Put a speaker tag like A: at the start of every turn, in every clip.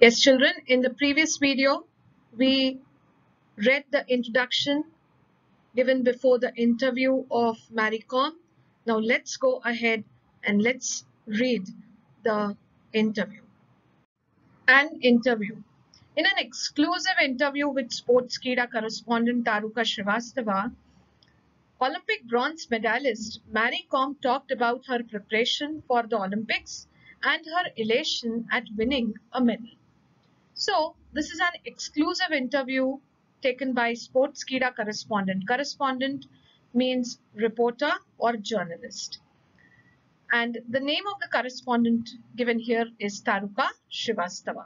A: Yes, children, in the previous video, we read the introduction given before the interview of Mary Kom. Now let's go ahead and let's read the interview. An interview. In an exclusive interview with Sportskeeda correspondent Taruka Srivastava, Olympic bronze medalist Mary Kom talked about her preparation for the Olympics and her elation at winning a medal. So, this is an exclusive interview taken by Sportskeeda correspondent. Correspondent means reporter or journalist. And the name of the correspondent given here is Taruka Srivastava.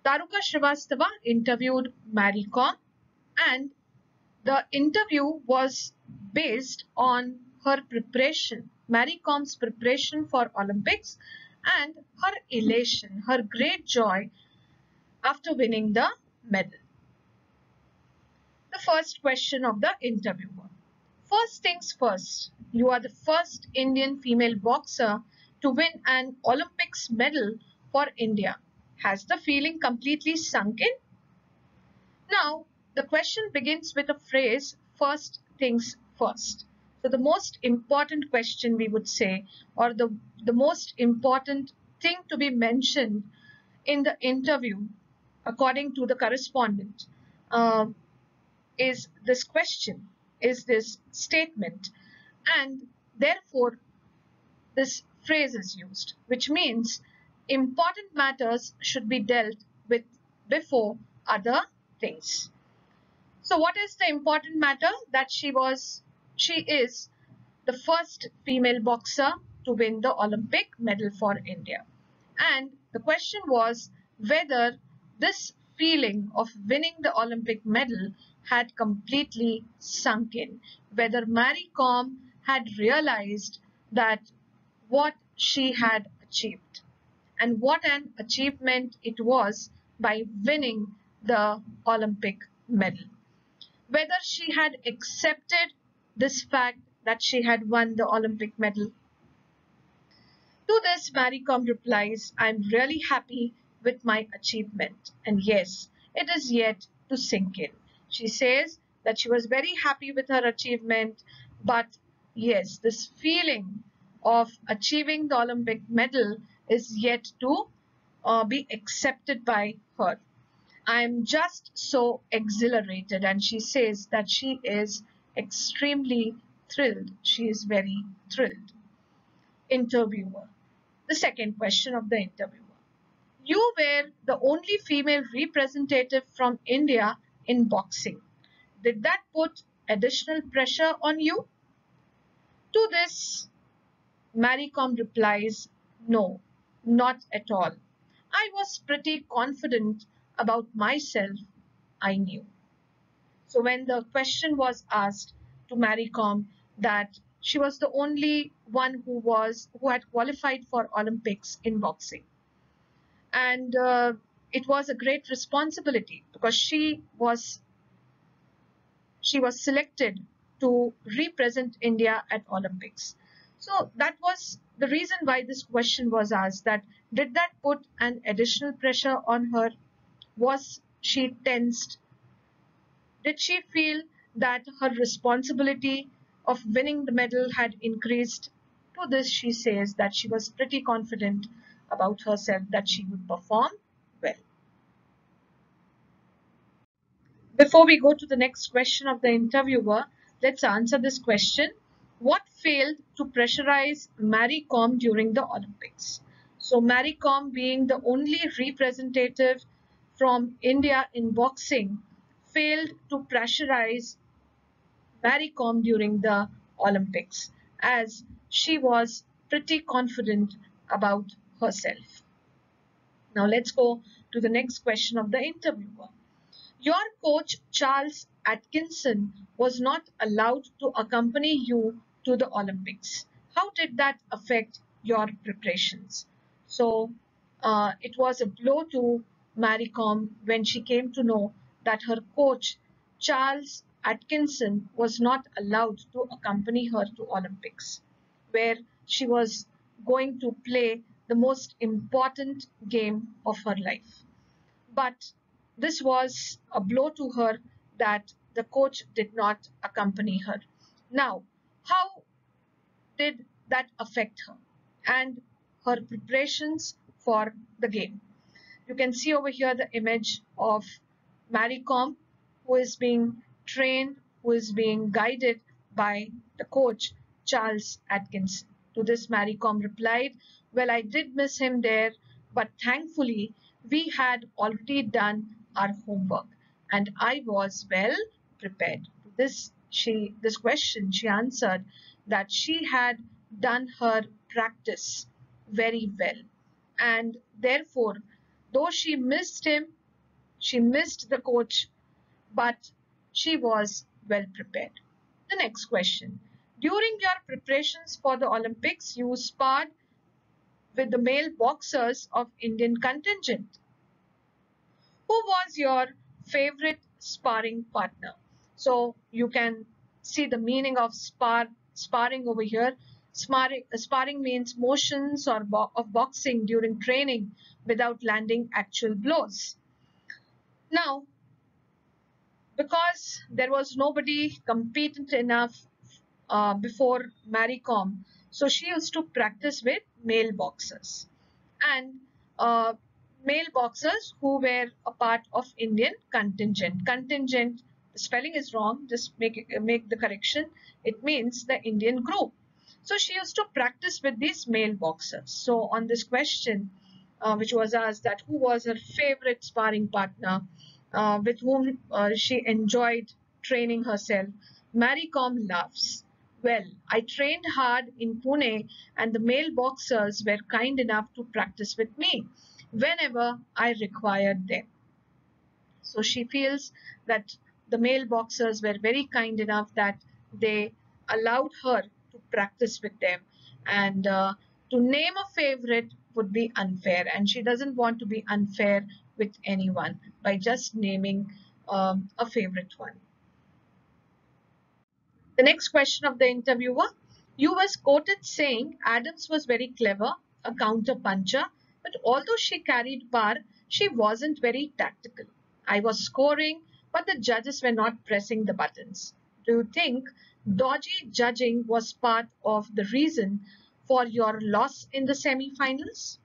A: Taruka Srivastava interviewed Mary Kom, and the interview was based on her preparation, Mary Kom's preparation for Olympics and her elation, her great joy after winning the medal. The first question of the interviewer. First things first, you are the first Indian female boxer to win an Olympics medal for India. Has the feeling completely sunk in? Now, the question begins with a phrase, first things first. So the most important question we would say, or the most important thing to be mentioned in the interview, according to the correspondent, is this question, is this statement, and therefore this phrase is used, which means important matters should be dealt with before other things. So what is the important matter? That she is the first female boxer to win the Olympic medal for India. And the question was whether this feeling of winning the Olympic medal had completely sunk in, whether Mary Kom had realized that what she had achieved and what an achievement it was by winning the Olympic medal. Whether she had accepted this fact that she had won the Olympic medal. To this, Mary Kom replies, I'm really happy with my achievement. And yes, it is yet to sink in. She says that she was very happy with her achievement, but yes, this feeling of achieving the Olympic medal is yet to be accepted by her. I'm just so exhilarated, and she says that she is extremely thrilled. She is very thrilled. Interviewer. The second question of the interviewer. You were the only female representative from India in boxing. Did that put additional pressure on you? To this, Mary Kom replies, no, not at all. I was pretty confident about myself, I knew. So when the question was asked to Mary Kom that she was the only one who had qualified for Olympics in boxing, and it was a great responsibility because she was selected to represent India at Olympics. So that was the reason why this question was asked, that did that put an additional pressure on her? Was she tensed? Did she feel that her responsibility of winning the medal had increased? To this, she says that she was pretty confident about herself that she would perform well. Before we go to the next question of the interviewer, let's answer this question. What failed to pressurize Mary Kom during the Olympics? So Mary Kom, being the only representative from India in boxing, failed to pressurize Mary Kom during the Olympics, as she was pretty confident about herself. Now let's go to the next question of the interviewer. Your coach Charles Atkinson was not allowed to accompany you to the Olympics. How did that affect your preparations? So it was a blow to Mary Kom when she came to know that her coach Charles Atkinson was not allowed to accompany her to Olympics, where she was going to play the most important game of her life. but this was a blow to her that the coach did not accompany her. Now, how did that affect her and her preparations for the game? You can see over here the image of Mary Kom, who is being trained, who is being guided by the coach, Charles Atkinson. To this, Mary Kom replied, "Well, I did miss him there, but thankfully we had already done our homework and I was well prepared." To this question, she answered that she had done her practice very well, and therefore, though she missed him, she missed the coach, but she was well prepared. The next question. During your preparations for the Olympics, you sparred with the male boxers of Indian contingent. Who was your favorite sparring partner? So you can see the meaning of sparring over here. Sparring means motions of boxing during training without landing actual blows. Now, because there was nobody competent enough before Mary Kom, so she used to practice with male boxers and uh, male boxers who were a part of Indian contingent. Contingent, the spelling is wrong. Just make the correction. It means the Indian group. So she used to practice with these male boxers. So on this question, which was asked that who was her favorite sparring partner, with whom she enjoyed training herself, Mary Kom laughs. "Well, I trained hard in Pune and the male boxers were kind enough to practice with me whenever I required them." So she feels that the male boxers were very kind enough that they allowed her to practice with them. And to name a favorite would be unfair. And she doesn't want to be unfair with anyone by just naming a favorite one. The next question of the interviewer. You was quoted saying Adams was very clever, a counter puncher, but although she carried bar, she wasn't very tactical. I was scoring, but the judges were not pressing the buttons. Do you think dodgy judging was part of the reason for your loss in the semi-finals?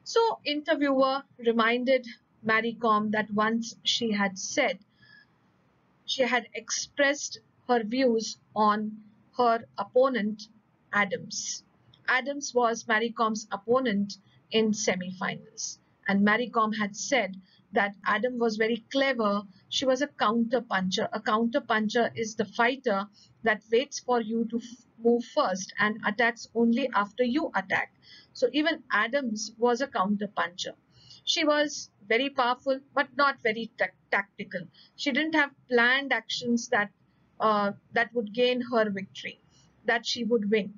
A: So interviewer reminded Mary Kom that once she had expressed her views on her opponent, Adams. Adams was Mary Kom's opponent in semi-finals. And Mary Kom had said that Adam was very clever. She was a counter puncher. A counter puncher is the fighter that waits for you to move first and attacks only after you attack. So even Adams was a counter puncher. She was very powerful, but not very tactical. She didn't have planned actions that would gain her victory, that she would win.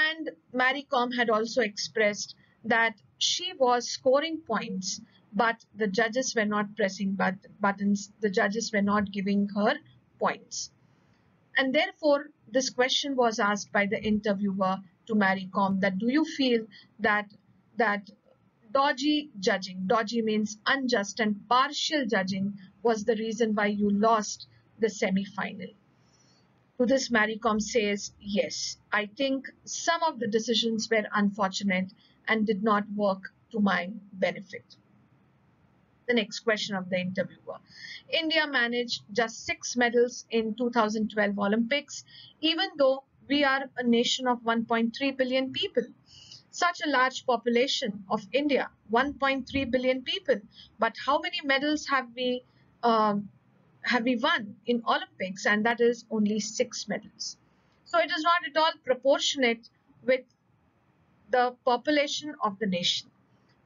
A: And Mary Kom had also expressed that she was scoring points, but the judges were not pressing buttons. The judges were not giving her points. And therefore, this question was asked by the interviewer to Mary Kom that do you feel that dodgy judging, dodgy means unjust and partial judging, was the reason why you lost the semi-final? To this, Mary Kom says, yes, I think some of the decisions were unfortunate and did not work to my benefit. The next question of the interviewer. India managed just 6 medals in 2012 Olympics, even though we are a nation of 1.3 billion people. Such a large population of India, 1.3 billion people. But how many medals have we won in Olympics? And that is only 6 medals. So it is not at all proportionate with the population of the nation.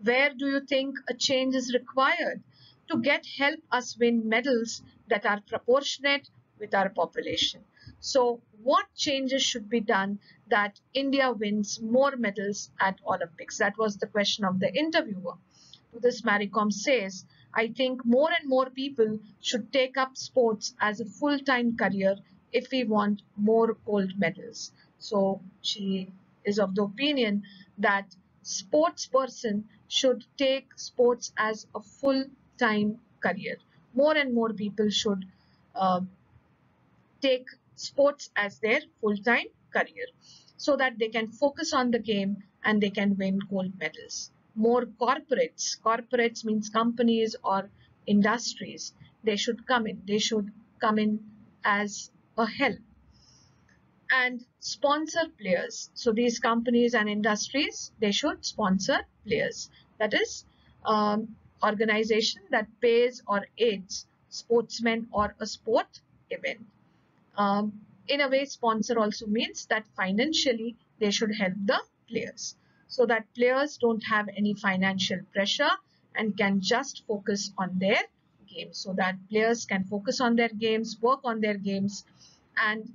A: Where do you think a change is required to help us win medals that are proportionate with our population? So what changes should be done that India wins more medals at Olympics? That was the question of the interviewer. To this, Mary Kom says, I think more and more people should take up sports as a full-time career if we want more gold medals. So she is of the opinion that sports person should take sports as a full-time career. More and more people should uh, take sports as their full-time career so that they can focus on the game and they can win gold medals. More corporates means companies or industries, they should come in. They should come in as a help and sponsor players. So these companies and industries, they should sponsor players. That is, organization that pays or aids sportsmen or a sport event. In a way, sponsor also means that financially they should help the players so that players don't have any financial pressure and can just focus on their games, so that players can focus on their games, work on their games, and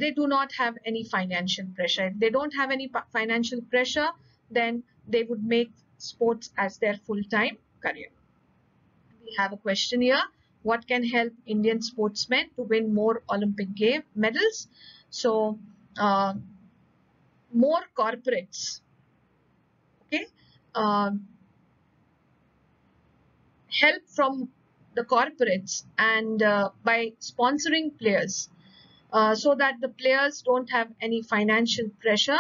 A: they do not have any financial pressure. If they don't have any financial pressure, then they would make sports as their full-time career. We have a question here. What can help Indian sportsmen to win more Olympic game medals? So, uh, more corporates, okay, uh, help from the corporates and by sponsoring players so that the players don't have any financial pressure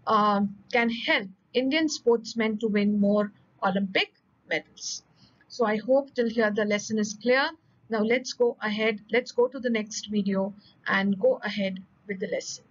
A: can help Indian sportsmen to win more Olympic medals. So I hope till here the lesson is clear. Now let's go ahead. Let's go to the next video and go ahead with the lesson.